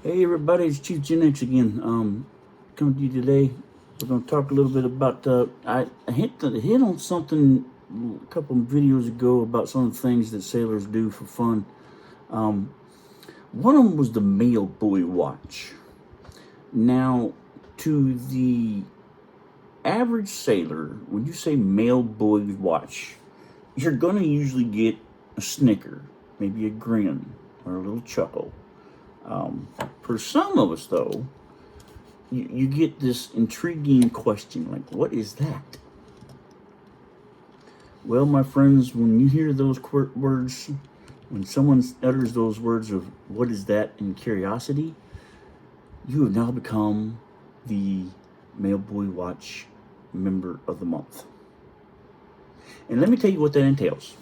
Hey everybody, it's Chief Gen X again. Coming to you today. We're going to talk a little bit about. I hit on something a couple of videos ago about some of the things that sailors do for fun. One of them was the male buoy watch. Now, to the average sailor, when you say male buoy watch, you're going to usually get a snicker, maybe a grin, or a little chuckle. For some of us, though, you get this intriguing question like, what is that? Well, my friends, when you hear those words, when someone utters those words of what is that in curiosity, you have now become the Male Buoy Watch member of the month. And let me tell you what that entails.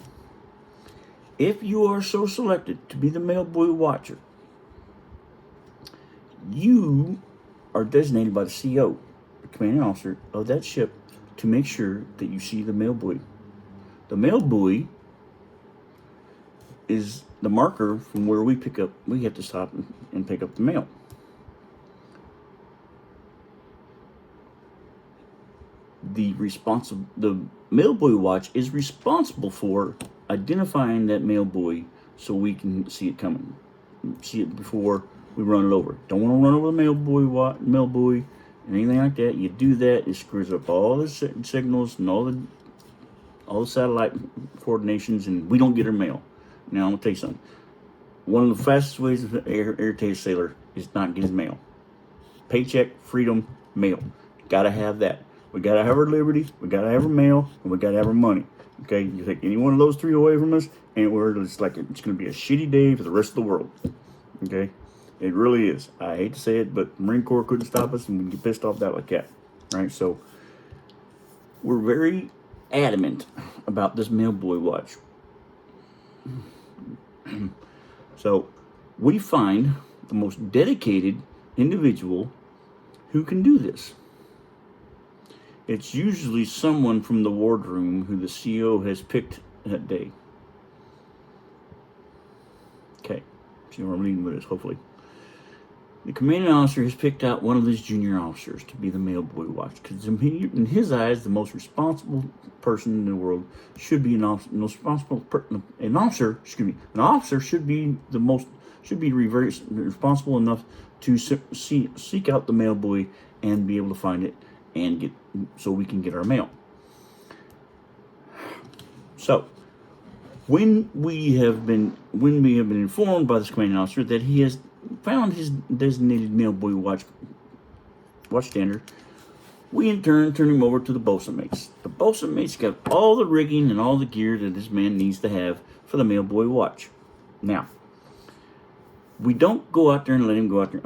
If you are so selected to be the Male Buoy Watcher, you are designated by the CO, the commanding officer of that ship, to make sure that you see the male buoy. The male buoy is the marker from where we have to stop and pick up the mail. The male buoy watch is responsible for identifying that male buoy so we can see it coming, see it before we run it over. Don't want to run over the male buoy, and anything like that. You do that, it screws up all the signals and all the satellite coordinations, and we don't get our mail. Now I'm gonna tell you something. One of the fastest ways to irritate a sailor is not get his mail. Paycheck, freedom, mail. Gotta have that. We gotta have our liberty. We gotta have our mail, and we gotta have our money. Okay, you take any one of those three away from us, and it's gonna be a shitty day for the rest of the world. Okay. It really is. I hate to say it, but the Marine Corps couldn't stop us, and we get pissed off that like that, right? So we're very adamant about this male buoy watch. So we find the most dedicated individual who can do this. It's usually someone from the wardroom who the CO has picked that day. Okay, see where I'm leading with this, hopefully. The commanding officer has picked out one of his junior officers to be the male buoy watch because, in his eyes, the most responsible person in the world should be an officer. An officer should be very responsible enough to seek out the male buoy and be able to find it and so we can get our mail. So, when we have been informed by this commanding officer that he has found his designated male buoy watchstander, we in turn turn him over to the bosun mates. The bosun mates got all the rigging and all the gear that this man needs to have for the male buoy watch. Now, we don't go out there and let him go out there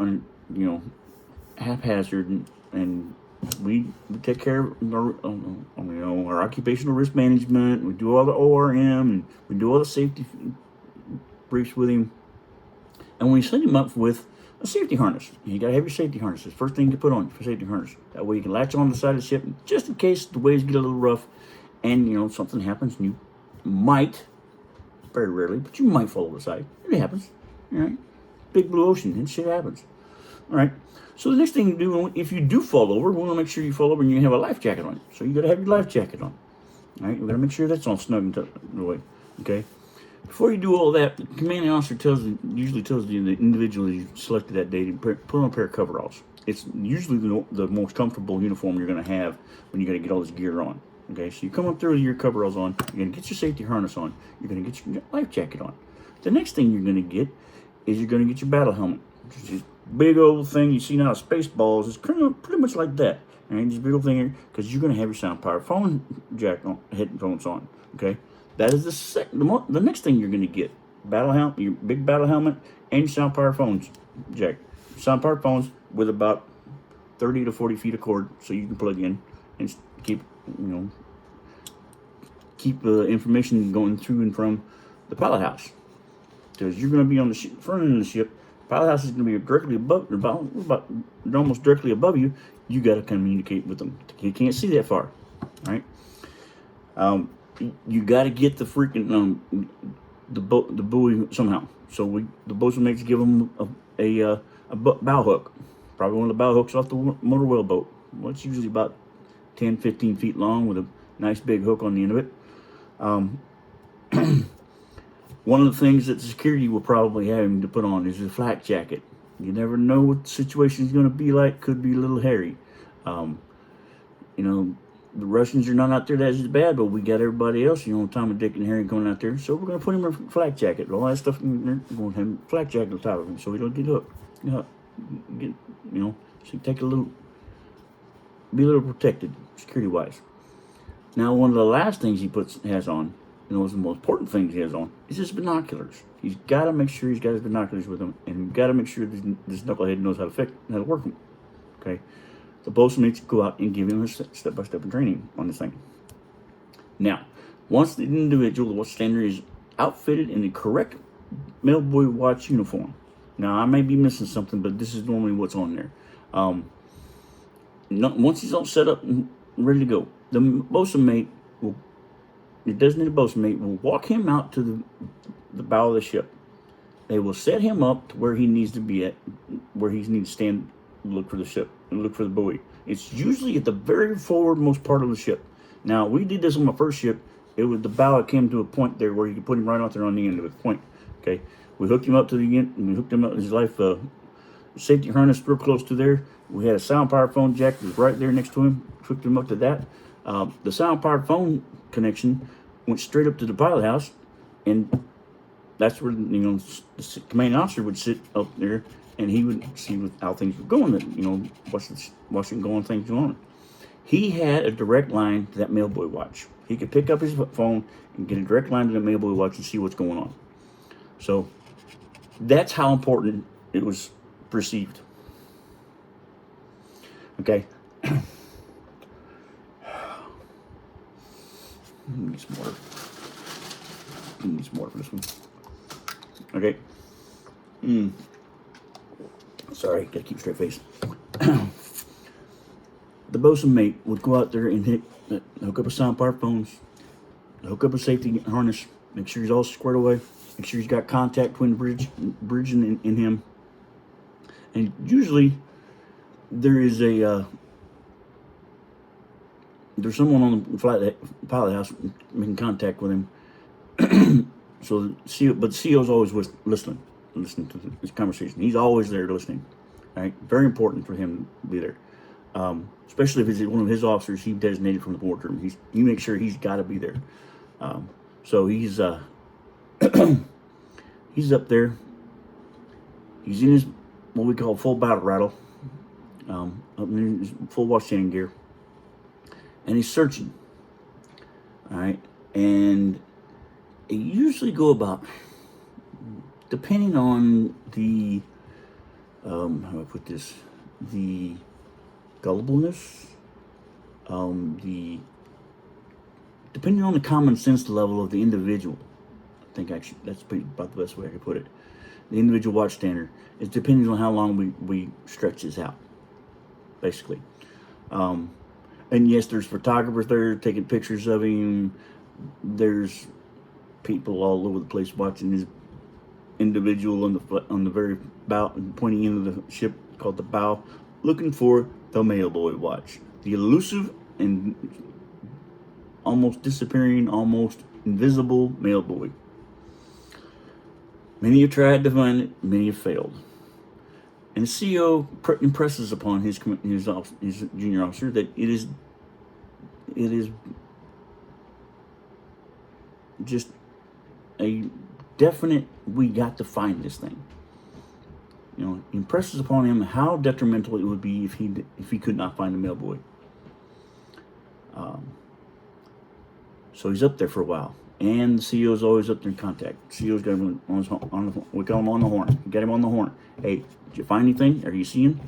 haphazard, and we take care of our occupational risk management. We do all the ORM, and we do all the safety briefs with him. And we set him up with a safety harness. You gotta have your safety harness. It's the first thing you put on for safety harness. That way you can latch on the side of the ship just in case the waves get a little rough and something happens, and you might, very rarely, but you might fall over the side. It happens. All right. Big blue ocean, and shit happens. All right. So the next thing you do, if you do fall over, we want to make sure you fall over and you have a life jacket on. So you gotta have your life jacket on. All right. We gotta make sure that's all snug and tucked away. Okay. Before you do all that, the commanding officer usually tells the individual you selected that day to put on a pair of coveralls. It's usually the most comfortable uniform you're going to have when you got to get all this gear on. Okay, so you come up there with your coveralls on, you're going to get your safety harness on, you're going to get your life jacket on. The next thing you're going to get is you're going to get your battle helmet. It's this big old thing you see now, Spaceballs. It's pretty much like that. All right, this big old thing here, because you're going to have your sound-powered phone jack on, headphones on. Okay. That is the next thing you're going to get. Your big battle helmet, and your sound-powered phones jack. Sound-powered phones with about 30 to 40 feet of cord, so you can plug in and keep information going through and from the pilot house. Because you're going to be on the front end of the ship. The pilot house is going to be directly above, almost directly above you. You got to communicate with them. You can't see that far, right? You got to get the freaking the buoy somehow. So the bosun mates give them a a bow hook, probably one of the bow hooks off the motor whaleboat. Well, it's usually about 10, 15 feet long with a nice big hook on the end of it. One of the things that security will probably have him to put on is a flak jacket. You never know what the situation is going to be like. Could be a little hairy. You know, the Russians are not out there as bad, but we got everybody else, you know, Tom and Dick and Harry coming out there. So we're going to put him in a flak jacket. All that stuff, we're going to have a flak jacket on top of him so he don't get hooked. Get, you know, so take a little, be a little protected, security-wise. Now, one of the last things he has on, you know, the most important things he has on, is his binoculars. He's got to make sure he's got his binoculars with him, and he's got to make sure this knucklehead knows how to work them. Okay, the bosun mates go out and give him a step-by-step training on this thing. Now, once the individual, the standard, is outfitted in the correct mailboy watch uniform. Now, I may be missing something, but this is normally what's on there. Once he's all set up and ready to go, the bosun mate will, the designated bosun mate will walk him out to the bow of the ship. They will set him up to where he needs to be at, where he needs to stand, look for the ship, and look for the buoy. It's usually at the very forwardmost part of the ship. Now, we did this on my first ship. It was the bow came to a point there where you could put him right out there on the end of the point. Okay, we hooked him up to the end, and we hooked him up his life safety harness real close to there. We had a sound powered phone jack that was right there next to him. Hooked him up to that. The sound powered phone connection went straight up to the pilot house, and that's where, you know, the commanding officer would sit up there, and he would see how things were going. That, you know, what's going, things going on. He had a direct line to that mailboy watch. He could pick up his phone and get a direct line to the mailboy watch and see what's going on. So that's how important it was perceived. Okay. Need some water. Need some water for this one. Okay. Sorry, gotta keep a straight face. The bosun mate would go out there and hook up a sound powered phones, hook up a safety harness, make sure he's all squared away, make sure he's got contact between the bridge and him. And usually there is there's someone on the pilot house making contact with him. So but the CO's always listening to this conversation. He's always there listening. Right, very important for him to be there. Especially if it's one of his officers he designated from the boardroom. You make sure he's got to be there. So he's he's up there. He's in his what we call full battle rattle, up in his full watch standing gear, and he's searching. All right, and it usually go about, depending on the how do I put this, the gullibleness, depending on the common sense level of the individual. I think actually that's about the best way I could put it. The individual watch standard is depending on how long we stretch this out, basically. And yes, there's photographers there taking pictures of him. There's people all over the place watching this individual on the very bow, pointy end of the ship called the bow, looking for the mailboy watch, the elusive and almost disappearing, almost invisible mailboy. Many have tried to find it, many have failed. And the CO impresses upon his junior officer that it is just a definite, we got to find this thing. You know, impresses upon him how detrimental it would be if he could not find the mailboy. So he's up there for a while, and the CO's always up there in contact. CO's got him we call him on the horn. We got him on the horn. Hey, did you find anything? Are you seeing?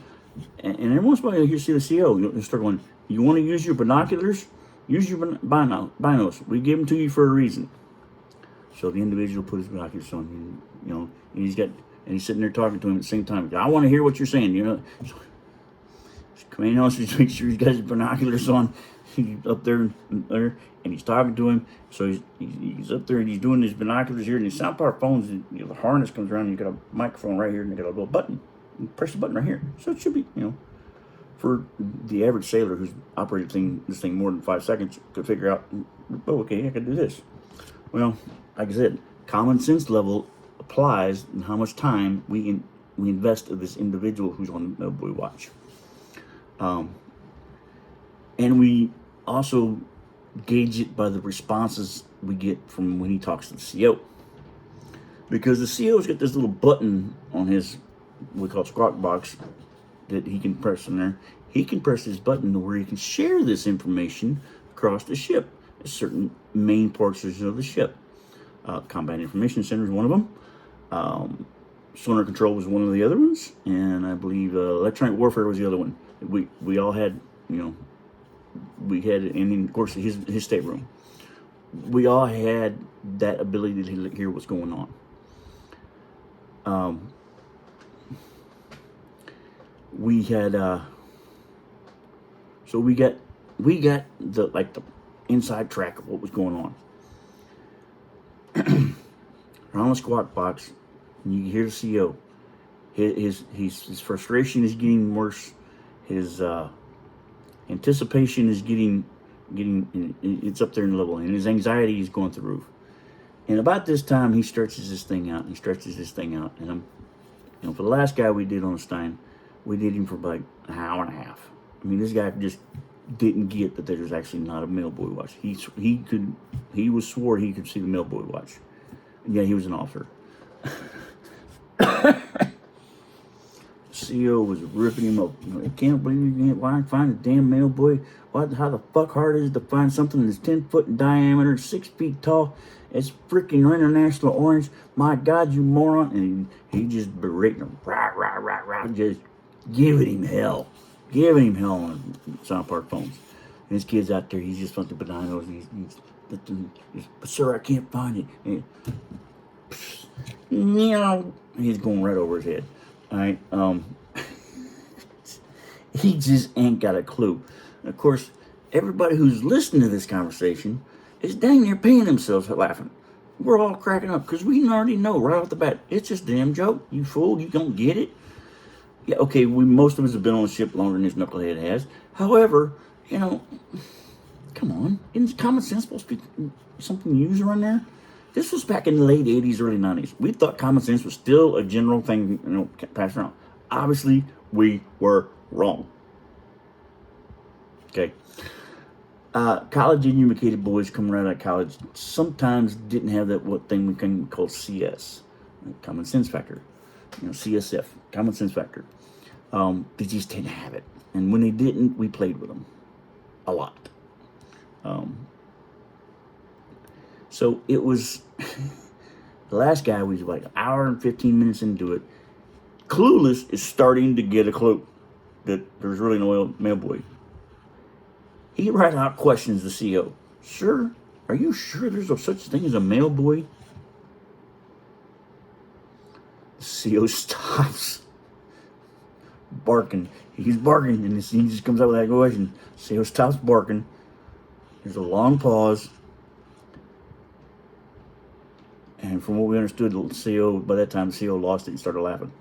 And every once in a while you see the CO. You'll start going, you want to use your binoculars? Use your binos. We give them to you for a reason. So the individual put his binoculars on, and, you know, and he's sitting there talking to him at the same time. I want to hear what you're saying, you know. So, commanding officer just make sure he's got his binoculars on. He's up there and he's talking to him. So he's up there and he's doing his binoculars here, and his sound power phones. You know, the harness comes around, and you got a microphone right here, and you got a little button You press the button right here. So it should be, for the average sailor who's operated this thing more than 5 seconds could figure out, oh, okay, I can do this. Well, like I said, common sense level applies in how much time we invest in this individual who's on the Buoy watch. And we also gauge it by the responses we get from when he talks to the CO. Because the CO's got this little button on his, we call it squawk box, that he can press in there. He can press this button to where he can share this information across the ship, certain main portions of the ship. Combat Information Center is one of them. Sonar Control was one of the other ones, and I believe Electronic Warfare was the other one. We all had, we had, and of course his stateroom. We all had that ability to hear what's going on. We had so we got the inside track of what was going on. On the squawk box, you hear the CO. His frustration is getting worse. His anticipation is getting it's up there in level, and his anxiety is going through the roof. And about this time, he stretches this thing out. And for the last guy we did on the Stein, we did him for about an hour and a half. I mean, this guy just didn't get that there's actually not a male buoy watch. He swore he could see the male buoy watch. And yeah, he was an officer. CO was ripping him up. I can't believe you can't find a damn male buoy. How the fuck hard is it to find something that's 10 foot in diameter, 6 feet tall? It's freaking international orange. My God, you moron. And he just berating him. Rah, just giving him hell. Giving him hell on Sound Park phones. And his kid's out there, he's just fucking bananas. But sir, I can't find it. And he's going right over his head. All right. He just ain't got a clue. And of course, everybody who's listening to this conversation is dang near peeing themselves laughing. We're all cracking up because we already know right off the bat, it's just a damn joke. You fool, you don't get it. Yeah, okay, most of us have been on the ship longer than this knucklehead has. However, come on. Isn't common sense supposed to be something you use around there? This was back in the late 80s, early 90s. We thought common sense was still a general thing, passed around. Obviously, we were wrong. Okay. College educated boys coming right out of college sometimes didn't have that thing we can call CS, common sense factor, CSF, common sense factor. They just didn't have it, and when they didn't, we played with them a lot. So it was the last guy was like an hour and 15 minutes into it. Clueless is starting to get a clue that there's really no male buoy. He right out questions the CO. Sir, are you sure there's no such thing as a male buoy? The CO stops barking. He's barking, and he just comes out with that question. CO stops barking. There's a long pause. And from what we understood, the CO, by that time, the CO lost it and started laughing.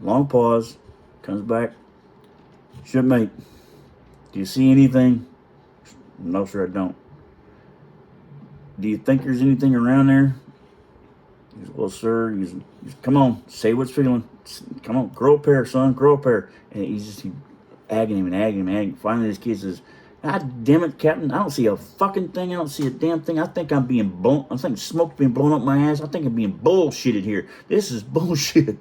Long pause. Comes back. Shipmate, do you see anything? No, sir, I don't. Do you think there's anything around there? He goes, well, sir, he's come on, say what's feeling. Come on, grow a pair, son, grow a pair. And he's agging him. Finally, this kid says, God damn it, Captain, I don't see a fucking thing. I don't see a damn thing. I think I'm being blown. I think smoke's being blown up my ass. I think I'm being bullshitted here. This is bullshit.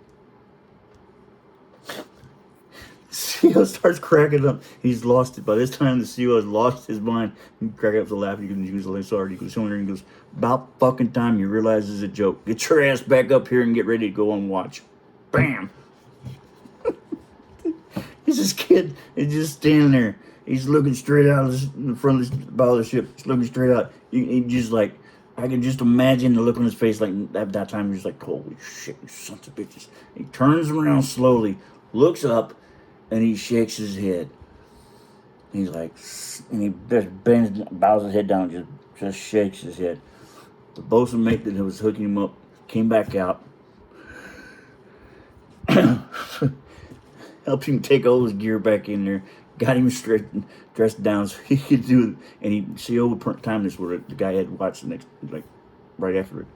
CO starts cracking up. He's lost it. By this time, the CO has lost his mind. He cracking up to laugh. He goes, sorry. He goes, he goes, about fucking time you realize it's a joke. Get your ass back up here and get ready to go on watch. Bam. He's this kid. He's just standing there. He's looking straight out in front of the bow of the ship. He's looking straight out. He just like, I can just imagine the look on his face. Like at that time, he's like, holy shit, you sons of bitches. He turns around slowly, looks up, and he shakes his head. He's like, and he just bends, bows his head down, just shakes his head. The bosun mate that was hooking him up came back out. helped him take all his gear back in there, got him dressed down so he could do it. And he see over time this where the guy had watched the next like right after it.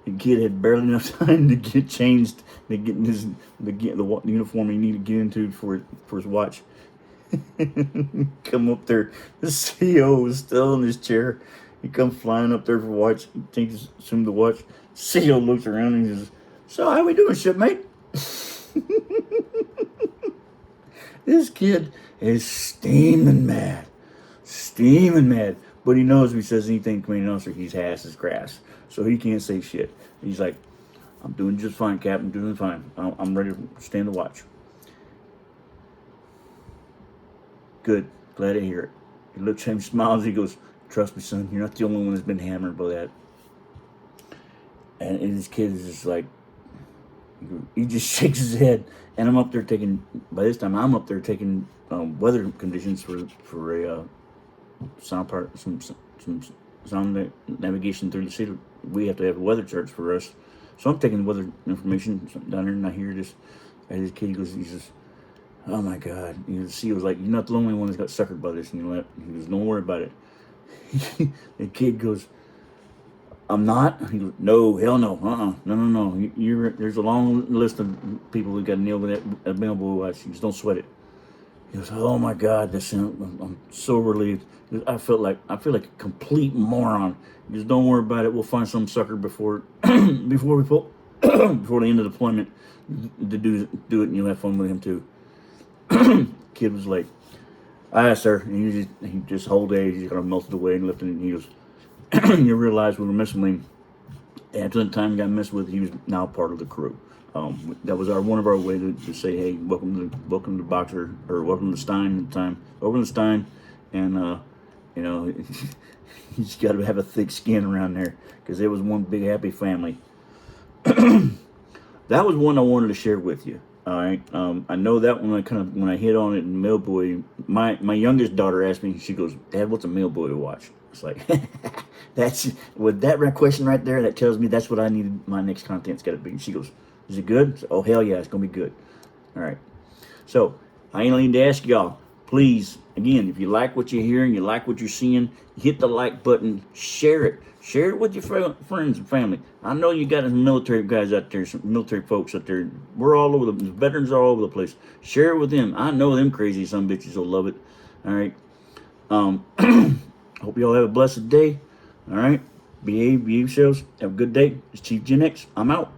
The kid had barely enough time to get changed, to get the uniform he needed to get into for his watch. Come up there, the CEO was still in his chair. He comes flying up there for watch. He thinks it's him to watch. CEO looks around and he says, "So how we doing, shipmate?" This kid is steaming mad. But he knows if he says anything to commanding officer, he's ass as grass. So he can't say shit. He's like, "I'm doing just fine, Captain. Doing fine. I'm ready to stand the watch." "Good. Glad to hear it." He looks at him, smiles. He goes, "Trust me, son. You're not the only one that's been hammered by that." And this kid is just like, he just shakes his head. And I'm up there taking. By this time, I'm up there taking weather conditions for a sound part, some sound navigation through the city. We have to have weather charts for us. So I'm taking weather information down there, and I hear this. And this kid goes, he says, "Oh my God!" The CEO was like, "You're not the only one that's got suckered by this." And you know what? He goes, "Don't worry about it." The kid goes, "I'm not." He goes, "No, hell no, no. There's a long list of people who got nailed with that mailboy watch. He goes, don't sweat it." He goes, "Oh my God, I'm so relieved." He goes, I feel like a complete moron." He goes, "Don't worry about it. We'll find some sucker before before we pull before the end of deployment to do it, and you'll have fun with him too." Kid was like, "Aye, sir." And he just whole day he just kind of melted away and lifted it. And he goes, "You realize we were messing with him. After the time he got messed with, he was now part of the crew." That was one of our way to say, "Hey, welcome to Boxer, or welcome to Stein at the time. Welcome to Stein," and you just got to have a thick skin around there because it was one big happy family. That was one I wanted to share with you. All right, I know that when I hit on it in Mailboy, my youngest daughter asked me. She goes, "Dad, what's a Mailboy watch?" It's like, that's with that question right there. That tells me that's what I needed. My next content's got to be. She goes, "Is it good?" So, "Oh hell yeah, it's gonna be good." All right. So I ain't need to ask y'all. Please, again, if you like what you're hearing, you like what you're seeing, hit the like button, share it. Share it with your friends and family. I know you got some military guys out there, some military folks out there. We're all over the veterans are all over the place. Share it with them. I know them crazy some bitches will love it. All right. Hope you all have a blessed day. All right. Behave yourselves. Have a good day. It's Chief Gen X. I'm out.